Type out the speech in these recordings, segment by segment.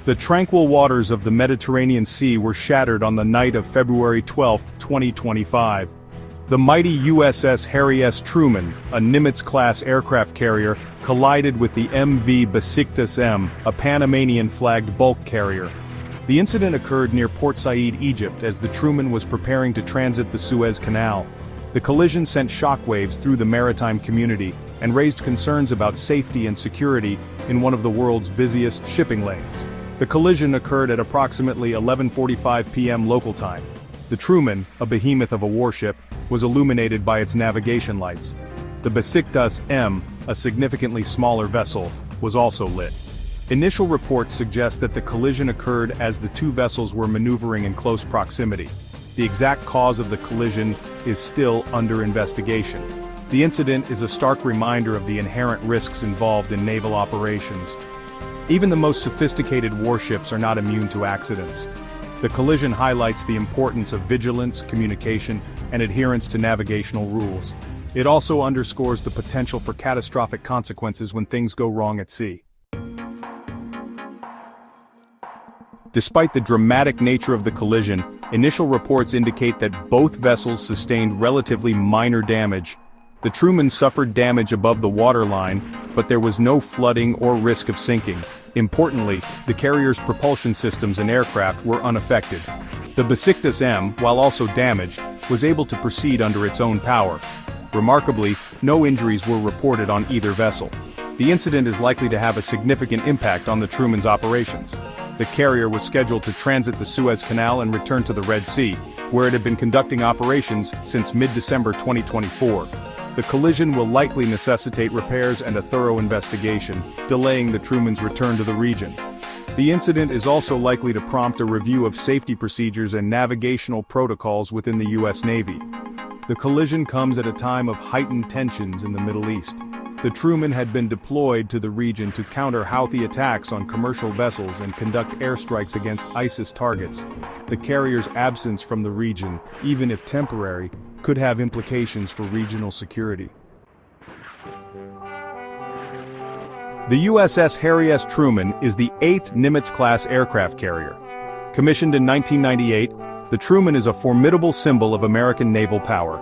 The tranquil waters of the Mediterranean Sea were shattered on the night of February 12, 2025. The mighty USS Harry S. Truman, a Nimitz-class aircraft carrier, collided with the MV Besiktas M, a Panamanian-flagged bulk carrier. The incident occurred near Port Said, Egypt, as the Truman was preparing to transit the Suez Canal. The collision sent shockwaves through the maritime community and raised concerns about safety and security in one of the world's busiest shipping lanes. The collision occurred at approximately 11:45 p.m. local time. The Truman, a behemoth of a warship, was illuminated by its navigation lights. The Besiktas M, a significantly smaller vessel, was also lit. Initial reports suggest that the collision occurred as the two vessels were maneuvering in close proximity. The exact cause of the collision is still under investigation. The incident is a stark reminder of the inherent risks involved in naval operations. Even the most sophisticated warships are not immune to accidents. The collision highlights the importance of vigilance, communication, and adherence to navigational rules. It also underscores the potential for catastrophic consequences when things go wrong at sea. Despite the dramatic nature of the collision, initial reports indicate that both vessels sustained relatively minor damage. The Truman suffered damage above the waterline, but there was no flooding or risk of sinking. Importantly, the carrier's propulsion systems and aircraft were unaffected. The Besiktas M, while also damaged, was able to proceed under its own power. Remarkably, no injuries were reported on either vessel. The incident is likely to have a significant impact on the Truman's operations. The carrier was scheduled to transit the Suez Canal and return to the Red Sea, where it had been conducting operations since mid-December 2024. The collision will likely necessitate repairs and a thorough investigation, delaying the Truman's return to the region. The incident is also likely to prompt a review of safety procedures and navigational protocols within the U.S. Navy. The collision comes at a time of heightened tensions in the Middle East. The Truman had been deployed to the region to counter Houthi attacks on commercial vessels and conduct airstrikes against ISIS targets. The carrier's absence from the region, even if temporary, could have implications for regional security. The USS Harry S. Truman is the 8th Nimitz-class aircraft carrier. Commissioned in 1998, the Truman is a formidable symbol of American naval power.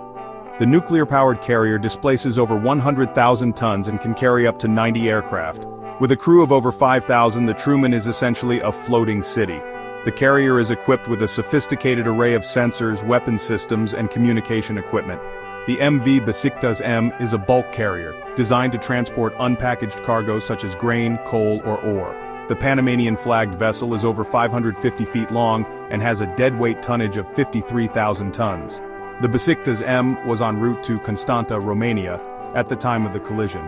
The nuclear-powered carrier displaces over 100,000 tons and can carry up to 90 aircraft. With a crew of over 5,000, the Truman is essentially a floating city. The carrier is equipped with a sophisticated array of sensors, weapon systems, and communication equipment. The MV Besiktas M is a bulk carrier, designed to transport unpackaged cargo such as grain, coal, or ore. The Panamanian-flagged vessel is over 550 feet long and has a deadweight tonnage of 53,000 tons. The Besiktas M was en route to Constanta, Romania, at the time of the collision.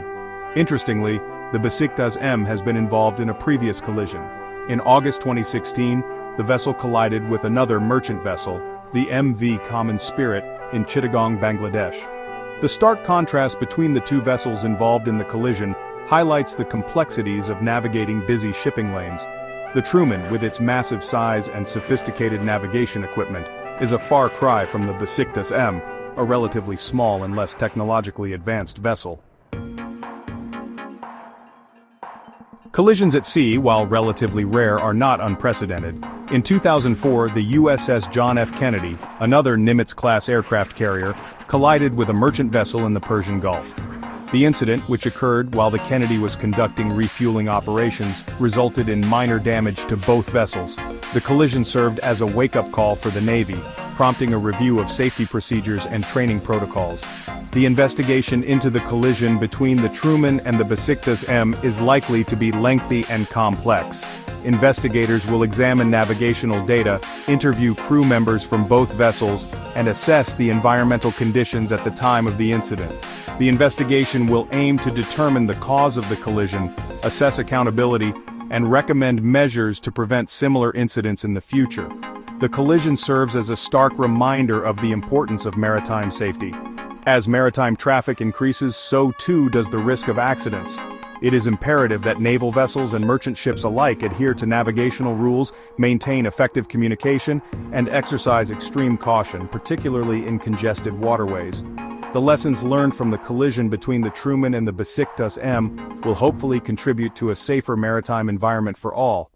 Interestingly, the Besiktas M has been involved in a previous collision. In August 2016, the vessel collided with another merchant vessel, the MV Common Spirit, in Chittagong, Bangladesh. The stark contrast between the two vessels involved in the collision highlights the complexities of navigating busy shipping lanes. The Truman, with its massive size and sophisticated navigation equipment, is a far cry from the Besiktas M, a relatively small and less technologically advanced vessel. Collisions at sea, while relatively rare, are not unprecedented. In 2004, the USS John F. Kennedy, another Nimitz-class aircraft carrier, collided with a merchant vessel in the Persian Gulf. The incident, which occurred while the Kennedy was conducting refueling operations, resulted in minor damage to both vessels. The collision served as a wake-up call for the Navy, prompting a review of safety procedures and training protocols. The investigation into the collision between the Truman and the Besiktas M is likely to be lengthy and complex. Investigators will examine navigational data, interview crew members from both vessels, and assess the environmental conditions at the time of the incident. The investigation will aim to determine the cause of the collision, assess accountability, and recommend measures to prevent similar incidents in the future. The collision serves as a stark reminder of the importance of maritime safety. As maritime traffic increases, so too does the risk of accidents. It is imperative that naval vessels and merchant ships alike adhere to navigational rules, maintain effective communication, and exercise extreme caution, particularly in congested waterways. The lessons learned from the collision between the Truman and the Besiktas M will hopefully contribute to a safer maritime environment for all.